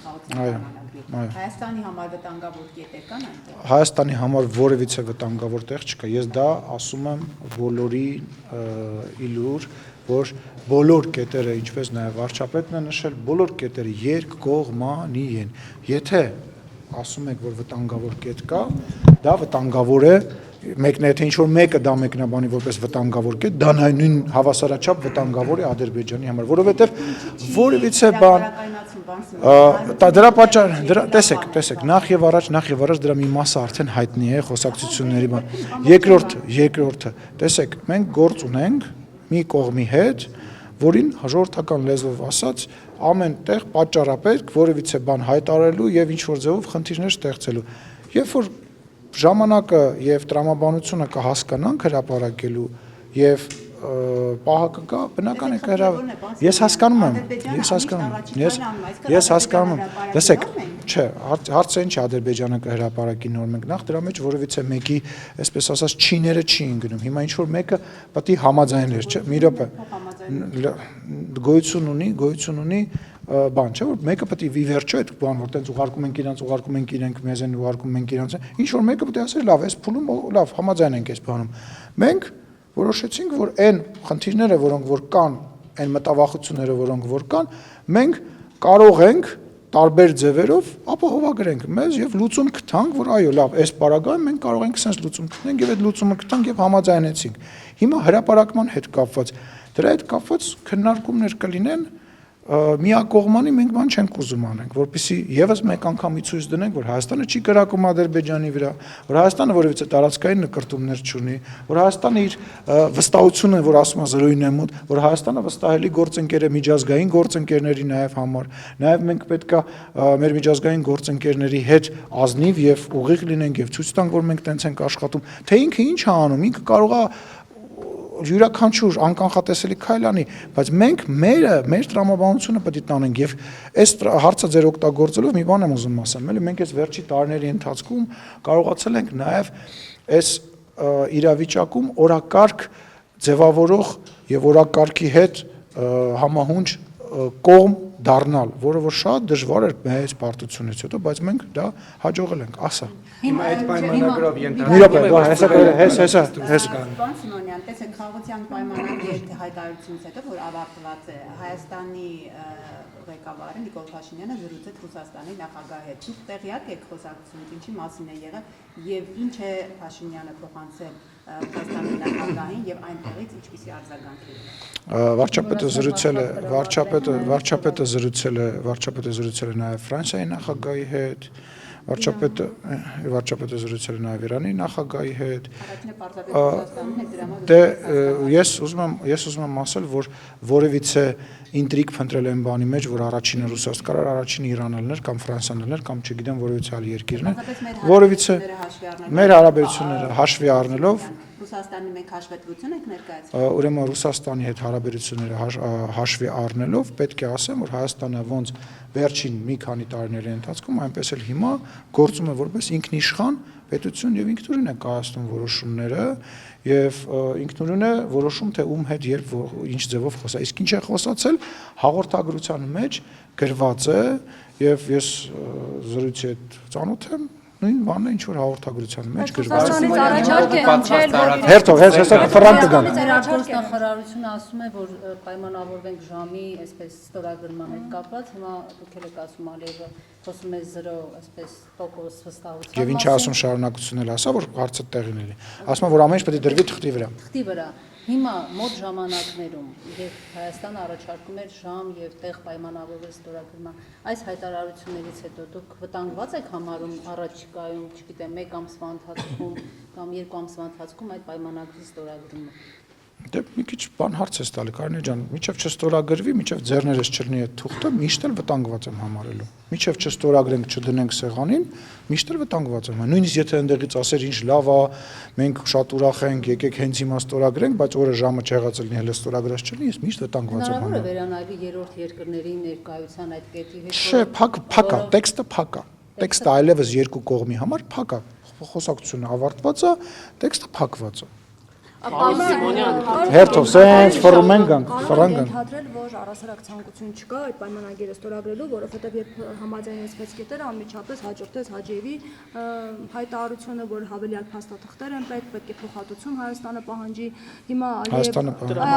խաղաղության պայմանագրի։ Հայաստանի համար վտանգավոր կետեր կան այնտեղ։ Հայաստանի համար որևիցե վտանգավոր տեղ չկա։ Ես դա ասում եմ բոլորի իլուր, որ բոլոր կետերը, ինչպես նաև վարչապետն է նշել, բոլոր կետերը երկկողմանի են։ Եթե ասում եք, որ վտանգավոր կետ կա, դա վտանգավոր է, մեկն է, թե ինչ-որ մեկը դա մեկնաբանի որպես վտանգավոր կետ, դա նույն հավասարաչափ վտանգավոր է Ադրբեջանի համար, որովհետև որևիցե բան դրա պատճառ, տեսեք, նախ եւ առաջ դրա մի մասը արդեն հայտնի է խոսակցությունների բան։ Երկրորդը, տեսեք, մենք գործ ունենք մի կողմի հետ, որին հաջորդական լեզվով ասած ամեն տեղ պատճառապետք որևիցե բան հայտարարելու եւ ինչ-որ ձևով խնդիրներ ստեղծելու։ Երբ որ ժամանակը եւ տրամաբանությունը կհասկանանք հրապարակելու եւ պահը կգա, բնական է ես հասկանում եմ, լսեք, չէ, հարցը ինչ է Ադրբեջանը կհրապարակի նոր մենք նախ դրա մեջ որևիցե մեկի, այսպես ասած, չիները չի ընկնում, հիմա ինչ-որ մեկը պետք է համաձայներ, չէ, մի րոպե, գոյություն ունի բան չէ, որ մեկը պետք է ի վերջո այդ բան, որ տենց ուղարկում ենք իրենք, մեզ են ուղարկում ենք իրանց, ինչ-որ մեկը պետք է ասել, լավ, այս փուլում, լավ, համաձայնենք այս բանում, մենք որոշեցինք, որ այն խնդիրները, որոնք որ կան, այն մտավախությունները, որոնք որ կան, մենք կարող ենք տարբեր ձևերով ապահովագրենք մեզ եւ լուծում գտանք, որ այո, լավ, այս պարագայում մենք կարող ենք sense լուծում գտնենք եւ այդ լուծումը գտանք եւ համաձայնեցինք։ Հիմա հրապարակման հետ կապված, դրա հետ կապված քննարկումներ կլինեն միակողմանի մենք բան չենք ուզում անենք, որպեսզի եւս մեկ անգամ ցույց դնենք, որ Հայաստանը չի կրակում Ադրբեջանի վրա, որ Հայաստանը որևիցե տարածքային նկրտումներ չունի, որ Հայաստանը իր վստահությունը, որ ասում է զրոյին է մոտ, որ Հայաստանը վստահելի գործընկեր է միջազգային գործընկերների նաեւ համար, նաեւ մենք պետքա մեր միջազգային գործընկերների հետ ազնիվ եւ ուղիղ լինենք եւ ցույց տանք, որ մենք տենց ենք աշխատում, թե ինքը ինչ է անում, ինքը կարող է յուրաքանչյուր անկանխատեսելի քայլ անի, բայց մենք մեր տրամաբանությունը պետք է տանենք եւ այս հարցը ձեր օգտագործելով մի բան եմ ուզում ասեմ, էլի մենք այս վերջի տարիների ընթացքում կարողացել ենք նաեւ այս իրավիճակում օրակարգ ձևավորող եւ օրակարգի հետ համահունչ կողմ դառնալ, որը որ շատ դժվար էր մեծ պարտությունից հետո, բայց մենք դա հաջողել ենք, ասա։ Հիմա այդ պայմանագրով Պարոն Սիմոնյան, տեսեք, խաղաղության պայմանագրի հայտարարությունից հետո, որ ավարտված է, Հայաստանի ղեկավարը Նիկոլ Փաշինյանը զրուցեց Ռուսաստանի նախագահի հետ։ Դուք տեղյակ եք խոսակցությունից, ինչի մասին է եղել եւ ինչ է Փաշինյանը փոխանցել Ռուսաստանի նախագահին եւ այնտեղից ինչպիսի արձագանք վարչապետը զրուցել է նաեւ Ֆրանսիայի նախագահի հետ, վարչապետը զրուցել է նաև Իրանի նախագահի հետ։ Դե ես ուզում եմ ասել, որ որևիցե ինտրիգ փնտրել են բանի մեջ, որ առաջինը Ռուսաստան կարող առաջինը Իրանն լիներ կամ Ֆրանսիան լիներ կամ չգիտեմ որևիցե այլ երկիրն է։ Որևիցե մեր հարաբերությունները հաշվի առնելով Ռուսաստանի մենք հաշվետվություն ենք ներկայացնում։ Ուրեմն Ռուսաստանի հետ հարաբերությունները հաշվի առնելով պետք է ասեմ, որ Հայաստանը ոնց վերջին մի քանի տարիների ընթացքում այնպես էլ հիմա գործում է որպես ինքնիշխան պետություն եւ ինքնուրույն է կայացնում որոշումները եւ ինքնուրույն է որոշում թե ում հետ երբ ինչ ձևով խոսա։ Իսկ ինչ է խոսացել հաղորդագրության մեջ գրված է եւ ես զրույցի հետ ծանոթ եմ նույն բանն է ինչ որ հաղորդագրության մեջ գրված է։ Հերթով հեսա ֆրանկ կգան։ Նախարարությունը ասում է, որ պայմանավորվենք ժամի, այսպես ստորագրման հետ կապված, հիմա դուք եք ասում Ալիևը խոսում է 0, այսպես տոկոս վստահության։ Եվ ինչ է ասում շարունակությունն էլ ասա, որ հարցը տեղին էլի։ Ասում է, որ ամեն ինչ պետք է դրվի թղթի վրա։ Թղթի վրա։ Հիմա մոտ ժամանակներում, երբ Հայաստանը առաջարկում էր ժամ եւ տեղ պայմանավորվել ստորագրման, այս հայտարարություններից հետո դուք վտանգված եք համարում առաջիկայում, չգիտեմ, 1 ամսվա ընթացքում կամ 2 ամսվա ընթացքում այդ պայմանագրի ստորագրումը։ Դե մի քիչ բան հարց է տալի, Կարինե ջան, միջև չստորագրվի, միջև ձեռներս չլինի այդ թուղթը, միշտ էլ վտանգված եմ համարելու։ Միջև չստորագրենք, չդնենք սեղանին, միշտ էլ վտանգված եմ։ Նույնիսկ եթե այնտեղից ասեր ինչ լավ է, մենք շատ ուրախ ենք, եկեք հենց հիմա ստորագրենք, բայց օրը ժամը չեղած լինի, հələ ստորագրած չլինի, ես միշտ վտանգված եմ համարում։ Հնարավոր է վերանայվի երրորդ երկրների ներկայության այդ կետի հետ։ Չէ, փակ է, տեքստը փակ է։ Տեքստը այլևս երկու կողմի համար փակ է։ Խոսակցությունը ավարտված է, տեքստը փակված է։ Հերթով սենց ֆռում են գանք, ֆռան գանք։ Ենթադրել, որ առասարակ ցանկություն չկա այդ պայմանագիրը ստորագրելու, որովհետև երբ համաձայնեցվեց կետերը, անմիջապես հաջորդեց Հաջիևի հայտարարությունը, որ հավելյալ փաստաթղթեր են պետք է փոխհատուցում Հայաստանը պահանջի։ Հիմա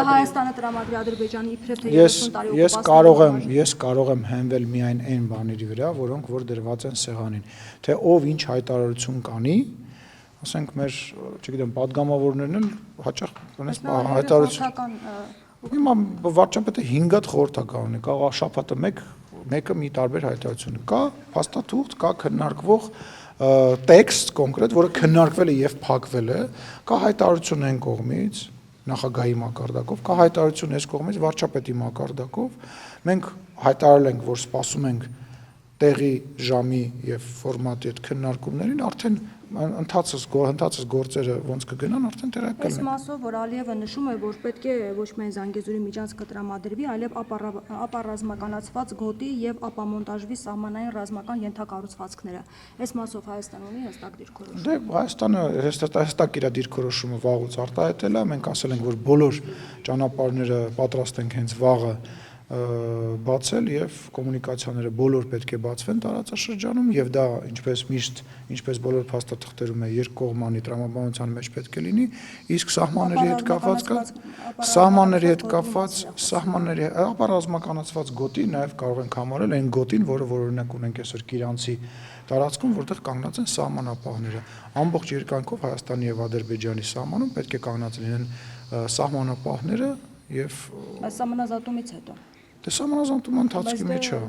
Հայաստանը տրամադրի Ադրբեջանի իբրև թե 30 տարի Ես կարող եմ հենվել միայն այն բաների վրա, որոնք որ դրված են սեղանին, թե ով ինչ հայտարարություն կանի, ասենք մեր, չգիտեմ, падգամավորներն էլ հաճախ ունես հայտարարություն։ Հիմա վարչապետը 5 հատ խորհրդական ունի, կարող շաբաթը մեկը մի տարբեր հայտարարություն կա, փաստաթուղթ, կա քննարկվող տեքստ կոնկրետ, որը քննարկվել է եւ փակվել է, կա հայտարարություն այն կողմից, նախագահի մակարդակով, կա հայտարարություն այս կողմից վարչապետի մակարդակով, մենք հայտարարել ենք, որ սպասում ենք տեղի ժամի եւ ֆորմատի այդ քննարկումներին, արդեն ընթացս գործերը ոնց կգնան, արդեն տեղակ կլինեն։ Այս մասով, որ Ալիևը նշում է, որ պետք է ոչ միայն Զանգեզուրի միջանցքը տրամադրվի, այլև ապառազմականացված գոտի եւ ապամոնտաժվի սահմանային ռազմական ենթակառուցվածքները։ Այս մասով Հայաստանը ունի հստակ դիրքորոշում։ Դե Հայաստանը հստակ իր դիրքորոշումը վաղուց արտահայտել է, մենք ասել ենք, որ բոլոր ճանապարհները պատրաստ ենք հենց վաղը բացել եւ կոմունիկացիաները բոլոր պետք է բացվեն տարածաշրջանում եւ դա ինչպես միշտ ինչպես բոլոր փաստաթղթերում է երկկողմանի տրամաբանության մեջ պետք է լինի իսկ սահմանների հետ կապված ապառազմականացված գոտի նաեւ կարող ենք համարել այն գոտին, որը օրինակ ունենք այսօր Կիրանցի տարածքում, որտեղ կանգնած են սահմանապահները ամբողջ երկայնքով Հայաստանի եւ Ադրբեջանի սահմանում պետք է կանգնած լինեն սահմանապահները եւ այս սահմանազատումից հետո Դե սահմանազատումը ընթացքի մեջ է։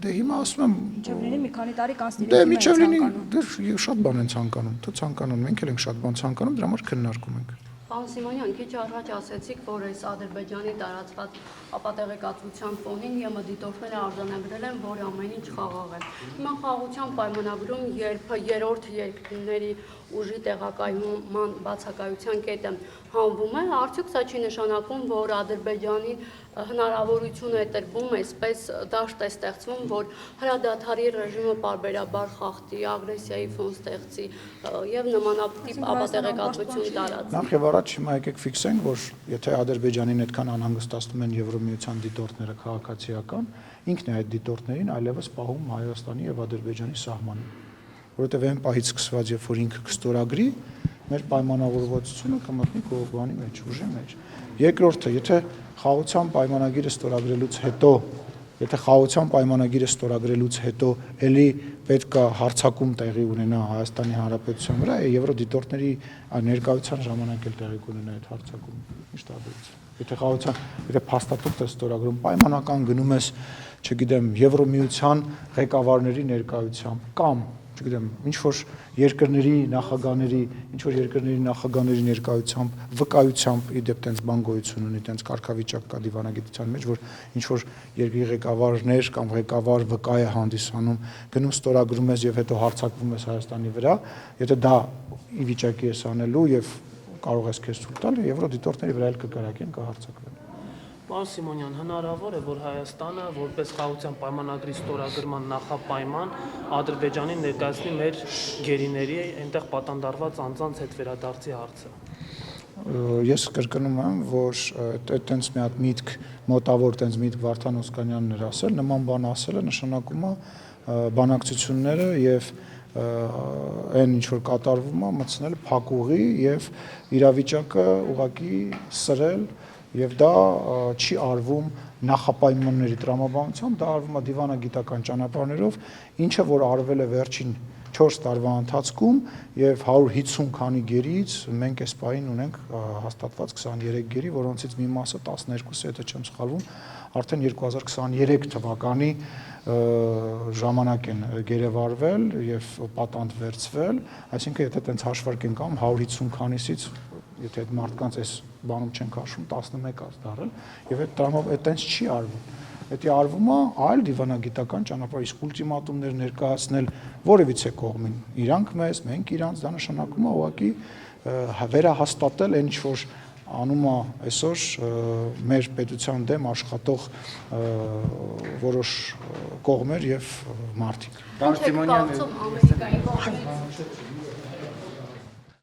Դե հիմա ասում եմ, միջև լինի մի քանի տարի կանցնի։ Դե միջև լինի, դե շատ բան են ցանկանում, թե ցանկանում, մենք էլ ենք շատ բան ցանկանում, դրա համար քննարկում ենք։ Պարոն Սիմոնյան, քիչ առաջ ասացիք, որ այս Ադրբեջանի տարածված ապատեղեկատվության ֆոնին ԵՄ դիտորդները արձանագրել են, որ ամեն ինչ խաղաղ է։ Հիմա խաղաղության պայմանագրում, երբ երրորդ երկրների ուժի տեղակայման բացակայության կետը հանվում է, արդյոք սա չի նշանակում, որ Ադրբեջանին հնարավորություն է տրվում, այսպես դաշտ է ստեղծվում, որ հրադադարի ռեժիմը պարբերաբար խախտի, ագրեսիայի ֆոն ստեղծի եւ նմանատիպ ապատեղեկատվություն տարածի։ Նախ եւ առաջ հիմա եկեք ֆիքսենք, որ եթե Ադրբեջանին այդքան անհանգստացնում են Եվրոմիության դիտորդները քաղաքացիական, ինքն է այդ դիտորդներին այլևս պահում Հայաստանի եւ Ադրբեջանի սահմանը, որովհետեւ այն պահից սկսված, երբ որ ինքը կստորագրի, մեր պայմանավորվածությունը կմտնի կողմանի մեջ, ուժի մեջ։ Երկրորդը, եթե խաղաղության պայմանագիրը ստորագրելուց հետո էլի պետք է հարձակում տեղի ունենա Հայաստանի Հանրապետության վրա, եվրոդիտորդների ներկայության ժամանակ էլ տեղի կունենա այդ հարձակումը։ Ինչ տարբերություն։ Եթե փաստաթուղթ է ստորագրում, պայմանական գնում ես, չգիտեմ, Եվրոմիության ղեկավարների ներկայությամբ կամ չգիտեմ, ինչ որ երկրների նախագահների ներկայությամբ, վկայությամբ իդեպ տենց բան գոյություն ունի, տենց կարգավիճակ կա դիվանագիտության մեջ, որ ինչ որ երկրի ղեկավարներ կամ ղեկավար վկա է հանդիսանում, գնում ստորագրում ես եւ հետո հարձակվում ես Հայաստանի վրա, եթե դա ի վիճակի ես անելու եւ կարող ես քեզ ցույց տալ, եվրոդիտորդների վրա էլ կկարակեն, կհարձակվեն։ Պարոն Սիմոնյան, հնարավոր է, որ Հայաստանը որպես խաղաղության պայմանագրի ստորագրման նախապայման Ադրբեջանին ներկայացնի մեր գերիների այնտեղ պատանդարված անձանց հետ վերադարձի հարցը։ Ես կրկնում եմ, որ այդտենց մի հատ միտք, մոտավոր այդտենց միտք Վարդան Օսկանյանն էր ասել, նման բան ասելը նշանակում է բանակցությունները եւ այն ինչ որ կատարվում է մտցնել փակուղի եւ իրավիճակը ուղղակի սրել եւ դա չի արվում նախապայմանների տրամաբանությամբ, դա արվում է դիվանագիտական ճանապարհներով, ինչը որ արվել է վերջին 4 տարվա ընթացքում եւ 150 քանի գերից մենք այս պահին ունենք հաստատված 23 գերի, որոնցից մի մասը 12-ը, եթե չեմ սխալվում, արդեն 2023 թվականի ժամանակ են գերեվարվել եւ պատանդ վերցվել, այսինքն եթե տենց հաշվարկենք ամ 150 քանիսից եթե այդ մարդկանց այս բանում չենք հաշվում 11 ած դարել եւ այդ տրամով այտենց չի արվում։ Դա արվում է այլ դիվանագիտական ճանապարհ, իսկ ուլտիմատումներ ներկայացնել որևիցե կողմին, իրանք մեզ, մենք իրանց, դա նշանակում է ուղղակի վերահաստատել այն ինչ որ անում է այսօր մեր պետության դեմ աշխատող որոշ կողմեր եւ մարդիկ։ Պարոն Սիմոնյան, Ամերիկայի կողմից